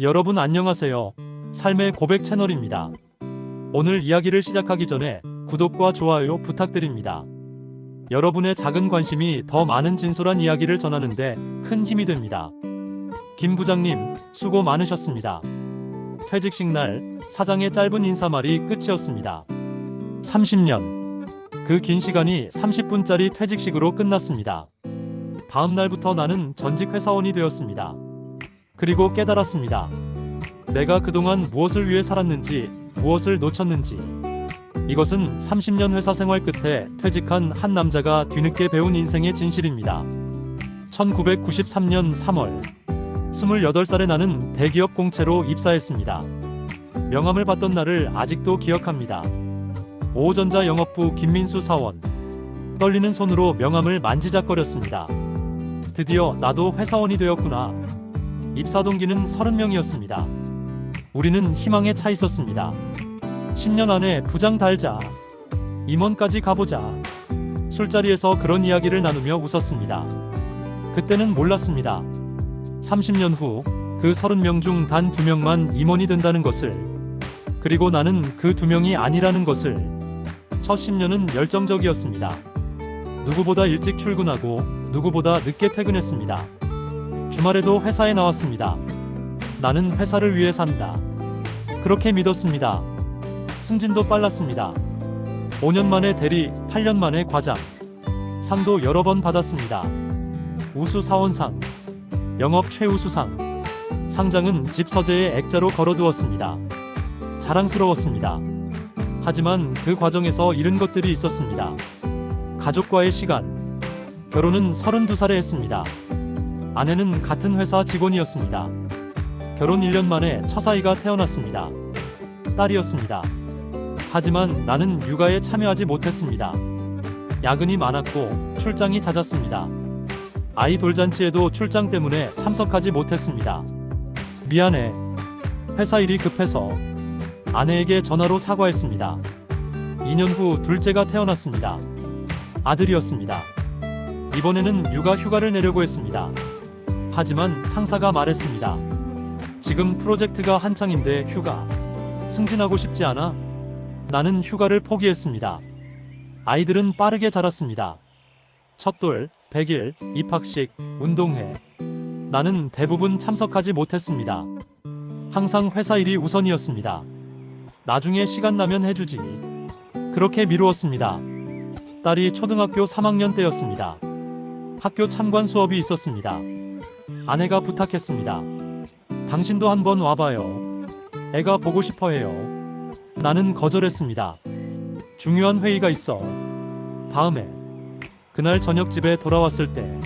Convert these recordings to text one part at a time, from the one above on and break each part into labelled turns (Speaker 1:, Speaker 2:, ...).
Speaker 1: 여러분 안녕하세요. 삶의 고백 채널입니다. 오늘 이야기를 시작하기 전에 구독과 좋아요 부탁드립니다. 여러분의 작은 관심이 더 많은 진솔한 이야기를 전하는데 큰 힘이 됩니다. 김 부장님, 수고 많으셨습니다. 퇴직식 날 사장의 짧은 인사말이 끝이었습니다. 30년. 그 긴 시간이 30분짜리 퇴직식으로 끝났습니다. 다음 날부터 나는 전직 회사원이 되었습니다. 그리고 깨달았습니다. 내가 그동안 무엇을 위해 살았는지, 무엇을 놓쳤는지. 이것은 30년 회사 생활 끝에 퇴직한 한 남자가 뒤늦게 배운 인생의 진실입니다. 1993년 3월, 28살의 나는 대기업 공채로 입사했습니다. 명함을 받던 날을 아직도 기억합니다. 오전자 영업부 김민수 사원. 떨리는 손으로 명함을 만지작거렸습니다. 드디어 나도 회사원이 되었구나. 입사 동기는 30명이었습니다. 우리는 희망에 차 있었습니다. 10년 안에 부장 달자. 임원까지 가보자. 술자리에서 그런 이야기를 나누며 웃었습니다. 그때는 몰랐습니다. 30년 후 그 30명 중 단 2명만 임원이 된다는 것을. 그리고 나는 그 2명이 아니라는 것을. 첫 10년은 열정적이었습니다. 누구보다 일찍 출근하고 누구보다 늦게 퇴근했습니다. 주말에도 회사에 나왔습니다. 나는 회사를 위해 산다. 그렇게 믿었습니다. 승진도 빨랐습니다. 5년 만에 대리, 8년 만에 과장. 상도 여러 번 받았습니다. 우수 사원상, 영업 최우수상. 상장은 집 서재에 액자로 걸어두었습니다. 자랑스러웠습니다. 하지만 그 과정에서 잃은 것들이 있었습니다. 가족과의 시간. 결혼은 32살에 했습니다. 아내는 같은 회사 직원이었습니다. 결혼 1년 만에 첫아이가 태어났습니다. 딸이었습니다. 하지만 나는 육아에 참여하지 못했습니다. 야근이 많았고 출장이 잦았습니다. 아이 돌잔치에도 출장 때문에 참석하지 못했습니다. 미안해. 회사 일이 급해서. 아내에게 전화로 사과했습니다. 2년 후 둘째가 태어났습니다. 아들이었습니다. 이번에는 육아 휴가를 내려고 했습니다. 하지만 상사가 말했습니다. 지금 프로젝트가 한창인데 휴가. 승진하고 싶지 않아? 나는 휴가를 포기했습니다. 아이들은 빠르게 자랐습니다. 첫돌, 100일, 입학식, 운동회. 나는 대부분 참석하지 못했습니다. 항상 회사 일이 우선이었습니다. 나중에 시간 나면 해주지. 그렇게 미루었습니다. 딸이 초등학교 3학년 때였습니다. 학교 참관 수업이 있었습니다. 아내가 부탁했습니다. 당신도 한번 와봐요. 애가 보고 싶어 해요. 나는 거절했습니다. 중요한 회의가 있어. 다음에. 그날 저녁 집에 돌아왔을 때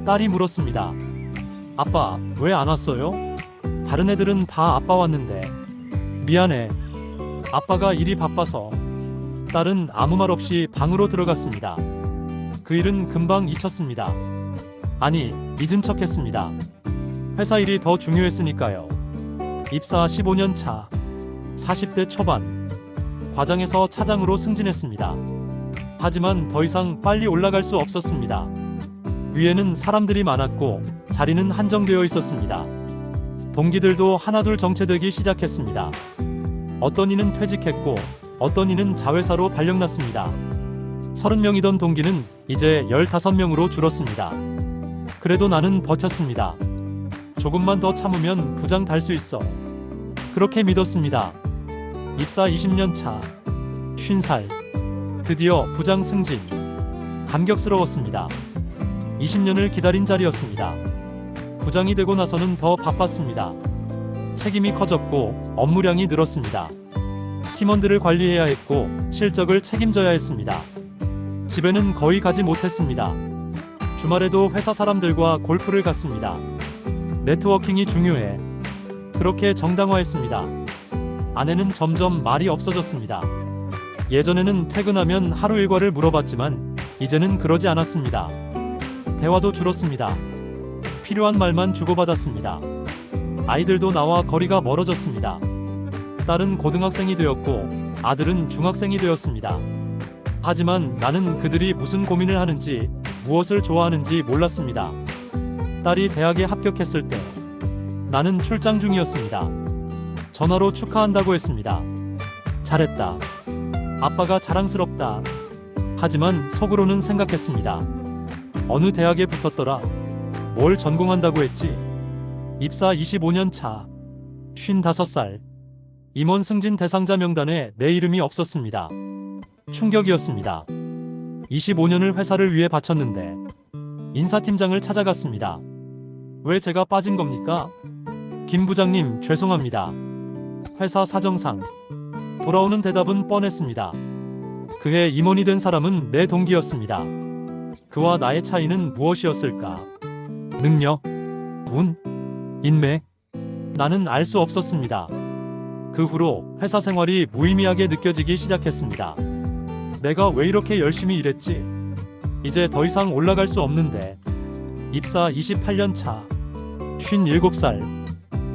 Speaker 1: 딸이 물었습니다. 아빠, 왜 안 왔어요? 다른 애들은 다 아빠 왔는데. 미안해. 아빠가 일이 바빠서. 딸은 아무 말 없이 방으로 들어갔습니다. 그 일은 금방 잊혔습니다. 아니, 잊은 척 했습니다. 회사 일이 더 중요했으니까요. 입사 15년 차. 40대 초반. 과장에서 차장으로 승진했습니다. 하지만 더 이상 빨리 올라갈 수 없었습니다. 위에는 사람들이 많았고 자리는 한정되어 있었습니다. 동기들도 하나둘 정체되기 시작했습니다. 어떤 이는 퇴직했고 어떤 이는 자회사로 발령났습니다. 30명이던 동기는 이제 15명으로 줄었습니다. 그래도 나는 버텼습니다. 조금만 더 참으면 부장 달 수 있어. 그렇게 믿었습니다. 입사 20년 차. 50살. 드디어 부장 승진. 감격스러웠습니다. 20년을 기다린 자리였습니다. 부장이 되고 나서는 더 바빴습니다. 책임이 커졌고 업무량이 늘었습니다. 팀원들을 관리해야 했고 실적을 책임져야 했습니다. 집에는 거의 가지 못했습니다. 주말에도 회사 사람들과 골프를 갔습니다. 네트워킹이 중요해. 그렇게 정당화했습니다. 아내는 점점 말이 없어졌습니다. 예전에는 퇴근하면 하루 일과를 물어봤지만 이제는 그러지 않았습니다. 대화도 줄었습니다. 필요한 말만 주고받았습니다. 아이들도 나와 거리가 멀어졌습니다. 딸은 고등학생이 되었고 아들은 중학생이 되었습니다. 하지만 나는 그들이 무슨 고민을 하는지, 무엇을 좋아하는지 몰랐습니다. 딸이 대학에 합격했을 때 나는 출장 중이었습니다. 전화로 축하한다고 했습니다. 잘했다. 아빠가 자랑스럽다. 하지만 속으로는 생각했습니다. 어느 대학에 붙었더라. 뭘 전공한다고 했지? 입사 25년 차. 55살. 임원 승진 대상자 명단에 내 이름이 없었습니다. 충격이었습니다. 25년을 회사를 위해 바쳤는데 인사팀장을 찾아갔습니다. 왜 제가 빠진 겁니까? 김 부장님, 죄송합니다. 회사 사정상. 돌아오는 대답은 뻔했습니다. 그해 임원이 된 사람은 내 동기였습니다. 그와 나의 차이는 무엇이었을까? 능력, 운, 인맥? 나는 알 수 없었습니다. 그 후로 회사 생활이 무의미하게 느껴지기 시작했습니다. 내가 왜 이렇게 열심히 일했지? 이제 더 이상 올라갈 수 없는데. 입사 28년 차. 57살.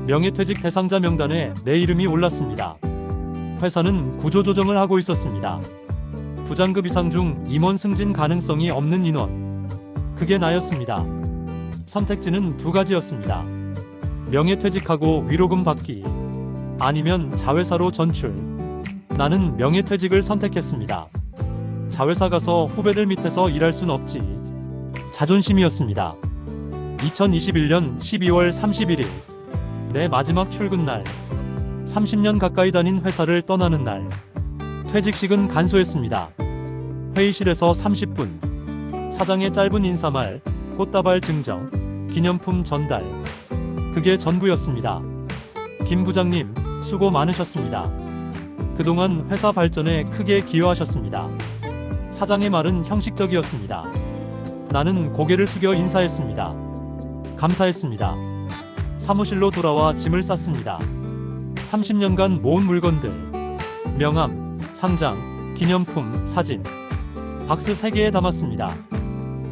Speaker 1: 명예퇴직 대상자 명단에 내 이름이 올랐습니다. 회사는 구조조정을 하고 있었습니다. 부장급 이상 중 임원 승진 가능성이 없는 인원. 그게 나였습니다. 선택지는 두 가지였습니다. 명예퇴직하고 위로금 받기. 아니면 자회사로 전출. 나는 명예퇴직을 선택했습니다. 자회사 가서 후배들 밑에서 일할 순 없지. 자존심이었습니다. 2021년 12월 31일. 내 마지막 출근 날. 30년 가까이 다닌 회사를 떠나는 날. 퇴직식은 간소했습니다. 회의실에서 30분. 사장의 짧은 인사말, 꽃다발 증정, 기념품 전달. 그게 전부였습니다. 김 부장님, 수고 많으셨습니다. 그동안 회사 발전에 크게 기여하셨습니다. 사장의 말은 형식적이었습니다. 나는 고개를 숙여 인사했습니다. 감사했습니다. 사무실로 돌아와 짐을 쌌습니다. 30년간 모은 물건들. 명함, 상장, 기념품, 사진. 박스 3개에 담았습니다.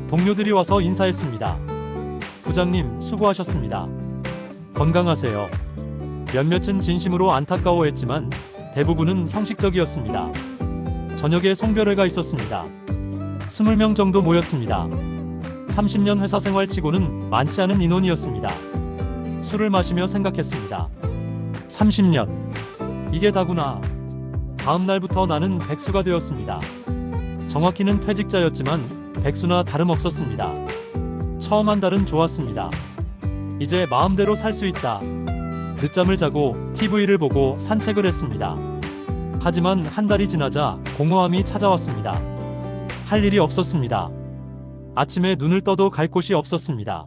Speaker 1: 동료들이 와서 인사했습니다. 부장님, 수고하셨습니다. 건강하세요. 몇몇은 진심으로 안타까워했지만 대부분은 형식적이었습니다. 저녁에 송별회가 있었습니다. 20명 정도 모였습니다. 30년 회사 생활 치고는 많지 않은 인원이었습니다. 술을 마시며 생각했습니다. 30년. 이게 다구나. 다음 날부터 나는 백수가 되었습니다. 정확히는 퇴직자였지만 백수나 다름없었습니다. 처음 한 달은 좋았습니다. 이제 마음대로 살 수 있다. 늦잠을 자고 TV를 보고 산책을 했습니다. 하지만 한 달이 지나자 공허함이 찾아왔습니다. 할 일이 없었습니다. 아침에 눈을 떠도 갈 곳이 없었습니다.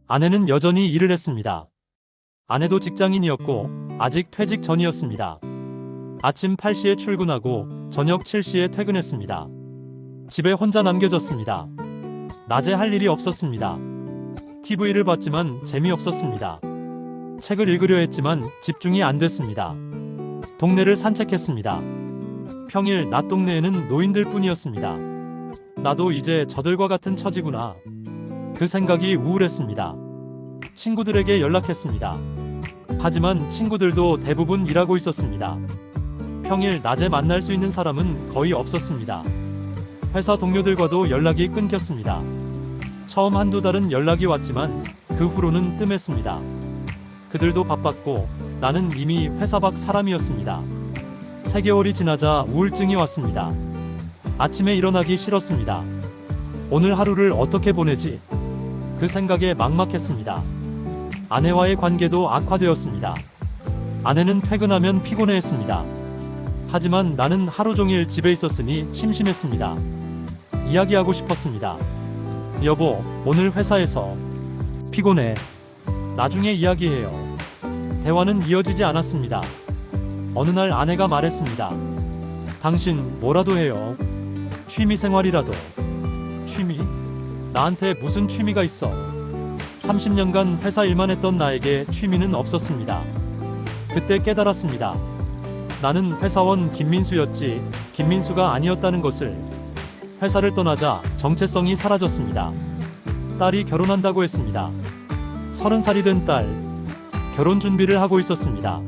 Speaker 1: 아내는 여전히 일을 했습니다. 아내도 직장인이었고 아직 퇴직 전이었습니다. 아침 8시에 출근하고 저녁 7시에 퇴근했습니다. 집에 혼자 남겨졌습니다. 낮에 할 일이 없었습니다. TV를 봤지만 재미없었습니다. 책을 읽으려 했지만 집중이 안 됐습니다. 동네를 산책했습니다. 평일 낮 동네에는 노인들 뿐이었습니다. 나도 이제 저들과 같은 처지구나. 그 생각이 우울했습니다. 친구들에게 연락했습니다. 하지만 친구들도 대부분 일하고 있었습니다. 평일 낮에 만날 수 있는 사람은 거의 없었습니다. 회사 동료들과도 연락이 끊겼습니다. 처음 한두 달은 연락이 왔지만 그 후로는 뜸했습니다. 그들도 바빴고 나는 이미 회사 밖 사람이었습니다. 3개월이 지나자 우울증이 왔습니다. 아침에 일어나기 싫었습니다. 오늘 하루를 어떻게 보내지? 그 생각에 막막했습니다. 아내와의 관계도 악화되었습니다. 아내는 퇴근하면 피곤해했습니다. 하지만 나는 하루 종일 집에 있었으니 심심했습니다. 이야기하고 싶었습니다. 여보, 오늘 회사에서 피곤해. 나중에 이야기해요. 대화는 이어지지 않았습니다. 어느 날 아내가 말했습니다. 당신 뭐라도 해요. 취미 생활이라도. 취미? 나한테 무슨 취미가 있어? 30년간 회사 일만 했던 나에게 취미는 없었습니다. 그때 깨달았습니다. 나는 회사원 김민수였지 김민수가 아니었다는 것을. 회사를 떠나자 정체성이 사라졌습니다. 딸이 결혼한다고 했습니다. 30살이 된 딸. 결혼 준비를 하고 있었습니다.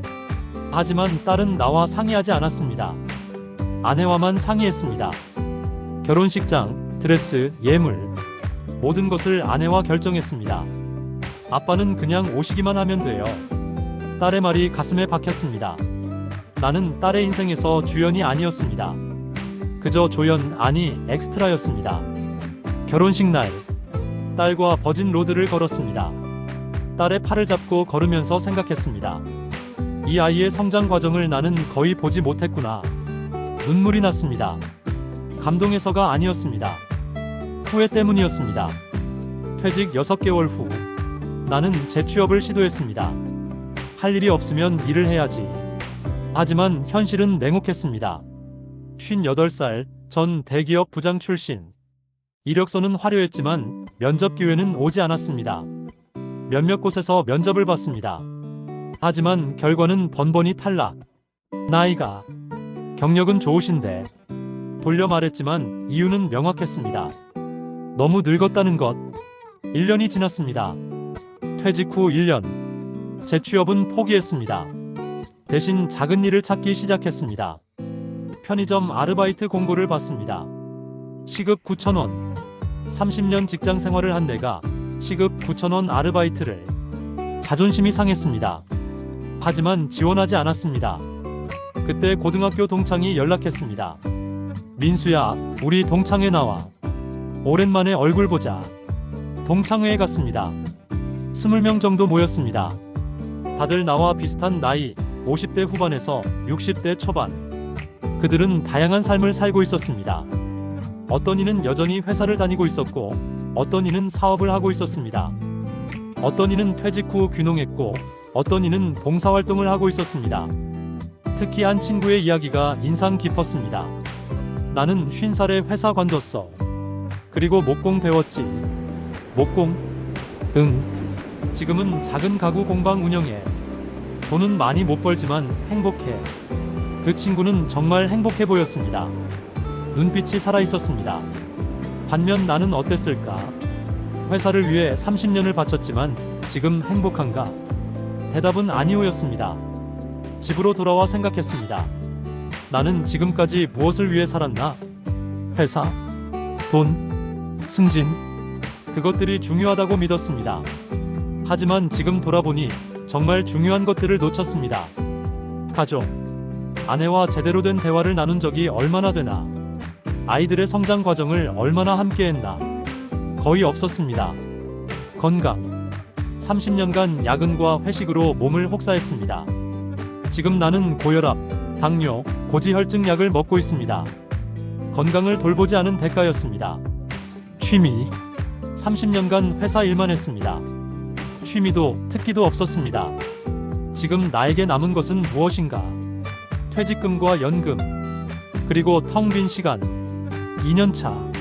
Speaker 1: 하지만 딸은 나와 상의하지 않았습니다. 아내와만 상의했습니다. 결혼식장, 드레스, 예물. 모든 것을 아내와 결정했습니다. 아빠는 그냥 오시기만 하면 돼요. 딸의 말이 가슴에 박혔습니다. 나는 딸의 인생에서 주연이 아니었습니다. 그저 조연, 아니 엑스트라였습니다. 결혼식 날, 딸과 버진 로드를 걸었습니다. 딸의 팔을 잡고 걸으면서 생각했습니다. 이 아이의 성장 과정을 나는 거의 보지 못했구나. 눈물이 났습니다. 감동해서가 아니었습니다. 후회 때문이었습니다. 퇴직 6개월 후, 나는 재취업을 시도했습니다. 할 일이 없으면 일을 해야지. 하지만 현실은 냉혹했습니다. 58살, 전 대기업 부장 출신. 이력서는 화려했지만 면접 기회는 오지 않았습니다. 몇몇 곳에서 면접을 봤습니다. 하지만 결과는 번번이 탈락. 나이가, 경력은 좋으신데. 돌려 말했지만 이유는 명확했습니다. 너무 늙었다는 것. 1년이 지났습니다. 퇴직 후 1년. 재취업은 포기했습니다. 대신 작은 일을 찾기 시작했습니다. 편의점 아르바이트 공고를 봤습니다. 시급 9,000원. 30년 직장 생활을 한 내가 시급 9,000원 아르바이트를. 자존심이 상했습니다. 하지만 지원하지 않았습니다. 그때 고등학교 동창이 연락했습니다. 민수야, 우리 동창회 나와. 오랜만에 얼굴 보자. 동창회에 갔습니다. 20명 정도 모였습니다. 다들 나와 비슷한 나이, 50대 후반에서 60대 초반. 그들은 다양한 삶을 살고 있었습니다. 어떤 이는 여전히 회사를 다니고 있었고, 어떤 이는 사업을 하고 있었습니다. 어떤 이는 퇴직 후 귀농했고, 어떤 이는 봉사활동을 하고 있었습니다. 특히 한 친구의 이야기가 인상 깊었습니다. 나는 50살에 회사 관뒀어. 그리고 목공 배웠지. 목공? 응. 지금은 작은 가구 공방 운영해. 돈은 많이 못 벌지만 행복해. 그 친구는 정말 행복해 보였습니다. 눈빛이 살아있었습니다. 반면 나는 어땠을까? 회사를 위해 30년을 바쳤지만 지금 행복한가? 대답은 아니오였습니다. 집으로 돌아와 생각했습니다. 나는 지금까지 무엇을 위해 살았나? 회사? 돈? 승진? 그것들이 중요하다고 믿었습니다. 하지만 지금 돌아보니 정말 중요한 것들을 놓쳤습니다. 가족. 아내와 제대로 된 대화를 나눈 적이 얼마나 되나? 아이들의 성장 과정을 얼마나 함께했나? 거의 없었습니다. 건강. 30년간 야근과 회식으로 몸을 혹사했습니다. 지금 나는 고혈압, 당뇨, 고지혈증 약을 먹고 있습니다. 건강을 돌보지 않은 대가였습니다. 취미. 30년간 회사 일만 했습니다. 취미도 특기도 없었습니다. 지금 나에게 남은 것은 무엇인가? 퇴직금과 연금, 그리고 텅 빈 시간. 2년차.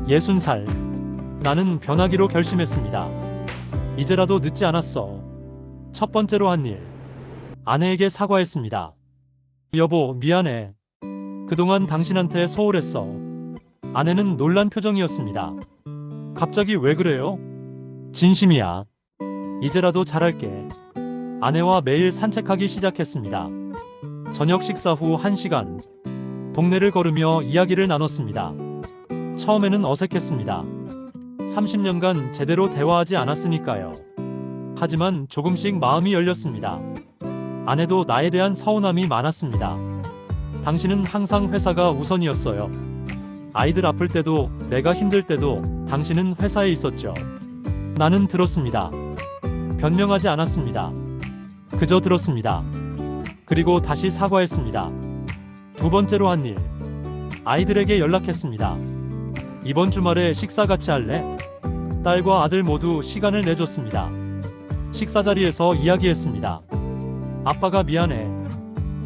Speaker 1: 60살. 나는 변하기로 결심했습니다. 이제라도 늦지 않았어. 첫 번째로 한 일. 아내에게 사과했습니다. 여보, 미안해. 그동안 당신한테 소홀했어. 아내는 놀란 표정이었습니다. 갑자기 왜 그래요? 진심이야. 이제라도 잘할게. 아내와 매일 산책하기 시작했습니다. 저녁 식사 후 1시간. 동네를 걸으며 이야기를 나눴습니다. 처음에는 어색했습니다. 30년간 제대로 대화하지 않았으니까요. 하지만 조금씩 마음이 열렸습니다. 아내도 나에 대한 서운함이 많았습니다. 당신은 항상 회사가 우선이었어요. 아이들 아플 때도, 내가 힘들 때도 당신은 회사에 있었죠. 나는 들었습니다. 변명하지 않았습니다. 그저 들었습니다. 그리고 다시 사과했습니다. 두 번째로 한 일. 아이들에게 연락했습니다. 이번 주말에 식사 같이 할래? 딸과 아들 모두 시간을 내줬습니다. 식사 자리에서 이야기했습니다. 아빠가 미안해.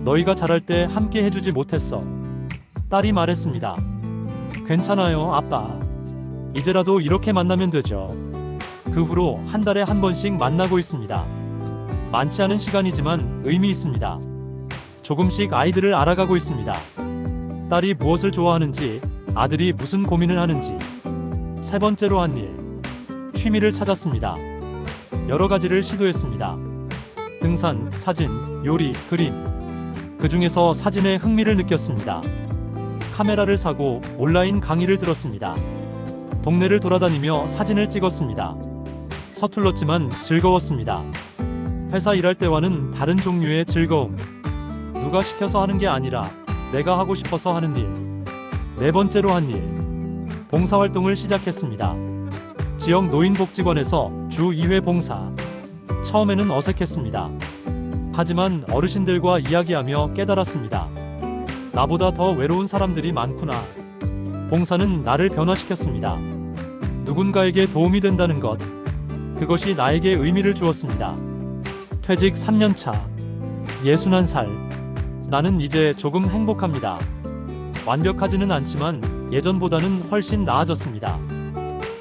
Speaker 1: 너희가 자랄 때 함께 해주지 못했어. 딸이 말했습니다. 괜찮아요, 아빠. 이제라도 이렇게 만나면 되죠. 그 후로 한 달에 한 번씩 만나고 있습니다. 많지 않은 시간이지만 의미 있습니다. 조금씩 아이들을 알아가고 있습니다. 딸이 무엇을 좋아하는지, 아들이 무슨 고민을 하는지. 세 번째로 한 일. 취미를 찾았습니다. 여러 가지를 시도했습니다. 등산, 사진, 요리, 그림. 그 중에서 사진에 흥미를 느꼈습니다. 카메라를 사고 온라인 강의를 들었습니다. 동네를 돌아다니며 사진을 찍었습니다. 서툴렀지만 즐거웠습니다. 회사 일할 때와는 다른 종류의 즐거움. 누가 시켜서 하는 게 아니라 내가 하고 싶어서 하는 일. 네 번째로 한 일. 봉사활동을 시작했습니다. 지역 노인복지관에서 주 2회 봉사. 처음에는 어색했습니다. 하지만 어르신들과 이야기하며 깨달았습니다. 나보다 더 외로운 사람들이 많구나. 봉사는 나를 변화시켰습니다. 누군가에게 도움이 된다는 것. 그것이 나에게 의미를 주었습니다. 퇴직 3년차. 61살. 나는 이제 조금 행복합니다. 완벽하지는 않지만 예전보다는 훨씬 나아졌습니다.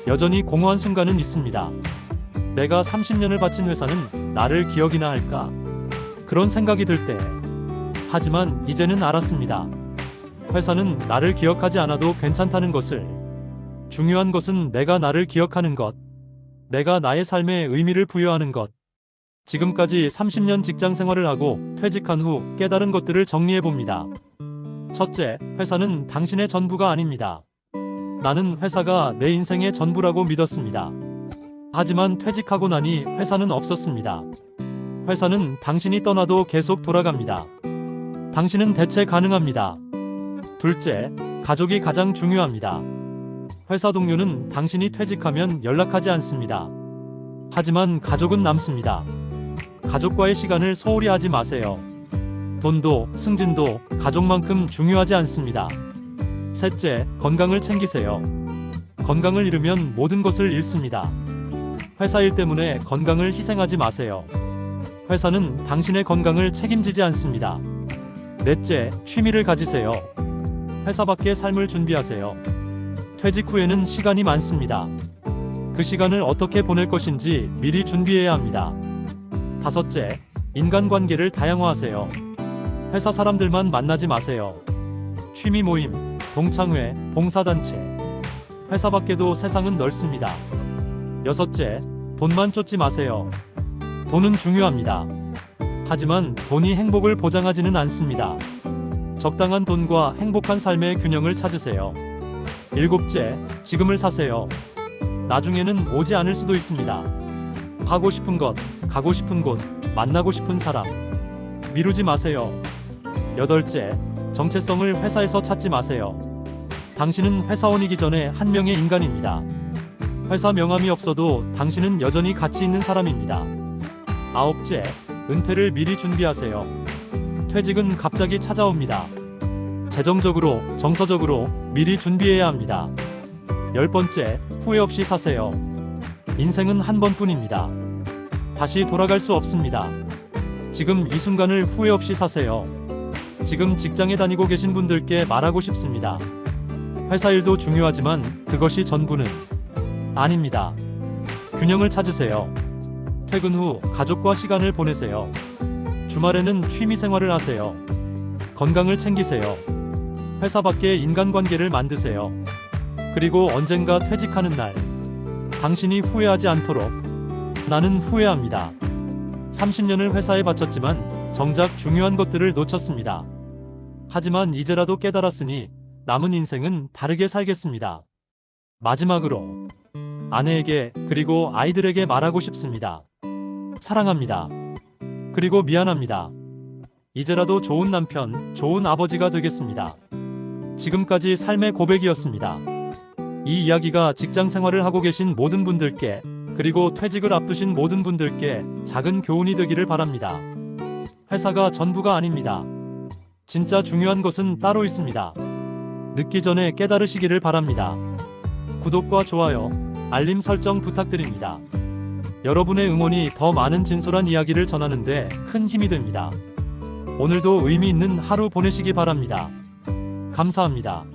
Speaker 1: 여전히 공허한 순간은 있습니다. 내가 30년을 바친 회사는 나를 기억이나 할까? 그런 생각이 들 때. 하지만 이제는 알았습니다. 회사는 나를 기억하지 않아도 괜찮다는 것을. 중요한 것은 내가 나를 기억하는 것. 내가 나의 삶에 의미를 부여하는 것. 지금까지 30년 직장 생활을 하고 퇴직한 후 깨달은 것들을 정리해 봅니다. 첫째, 회사는 당신의 전부가 아닙니다. 나는 회사가 내 인생의 전부라고 믿었습니다. 하지만 퇴직하고 나니 회사는 없었습니다. 회사는 당신이 떠나도 계속 돌아갑니다. 당신은 대체 가능합니다. 둘째, 가족이 가장 중요합니다. 회사 동료는 당신이 퇴직하면 연락하지 않습니다. 하지만 가족은 남습니다. 가족과의 시간을 소홀히 하지 마세요. 돈도 승진도 가족만큼 중요하지 않습니다. 셋째, 건강을 챙기세요. 건강을 잃으면 모든 것을 잃습니다. 회사 일 때문에 건강을 희생하지 마세요. 회사는 당신의 건강을 책임지지 않습니다. 넷째, 취미를 가지세요. 회사 밖의 삶을 준비하세요. 퇴직 후에는 시간이 많습니다. 그 시간을 어떻게 보낼 것인지 미리 준비해야 합니다. 다섯째, 인간관계를 다양화하세요. 회사 사람들만 만나지 마세요. 취미 모임, 동창회, 봉사단체. 회사 밖에도 세상은 넓습니다. 여섯째, 돈만 쫓지 마세요. 돈은 중요합니다. 하지만 돈이 행복을 보장하지는 않습니다. 적당한 돈과 행복한 삶의 균형을 찾으세요. 일곱째, 지금을 사세요. 나중에는 오지 않을 수도 있습니다. 하고 싶은 것, 가고 싶은 곳, 만나고 싶은 사람. 미루지 마세요. 여덟째, 정체성을 회사에서 찾지 마세요. 당신은 회사원이기 전에 한 명의 인간입니다. 회사 명함이 없어도 당신은 여전히 가치 있는 사람입니다. 아홉째, 은퇴를 미리 준비하세요. 퇴직은 갑자기 찾아옵니다. 재정적으로, 정서적으로 미리 준비해야 합니다. 열 번째, 후회 없이 사세요. 인생은 한 번뿐입니다. 다시 돌아갈 수 없습니다. 지금 이 순간을 후회 없이 사세요. 지금 직장에 다니고 계신 분들께 말하고 싶습니다. 회사 일도 중요하지만 그것이 전부는 아닙니다. 균형을 찾으세요. 퇴근 후 가족과 시간을 보내세요. 주말에는 취미 생활을 하세요. 건강을 챙기세요. 회사 밖에 인간관계를 만드세요. 그리고 언젠가 퇴직하는 날, 당신이 후회하지 않도록. 나는 후회합니다. 30년을 회사에 바쳤지만 정작 중요한 것들을 놓쳤습니다. 하지만 이제라도 깨달았으니 남은 인생은 다르게 살겠습니다. 마지막으로 아내에게 그리고 아이들에게 말하고 싶습니다. 사랑합니다. 그리고 미안합니다. 이제라도 좋은 남편, 좋은 아버지가 되겠습니다. 지금까지 삶의 고백이었습니다. 이 이야기가 직장 생활을 하고 계신 모든 분들께, 그리고 퇴직을 앞두신 모든 분들께 작은 교훈이 되기를 바랍니다. 회사가 전부가 아닙니다. 진짜 중요한 것은 따로 있습니다. 늦기 전에 깨달으시기를 바랍니다. 구독과 좋아요, 알림 설정 부탁드립니다. 여러분의 응원이 더 많은 진솔한 이야기를 전하는데 큰 힘이 됩니다. 오늘도 의미 있는 하루 보내시기 바랍니다. 감사합니다.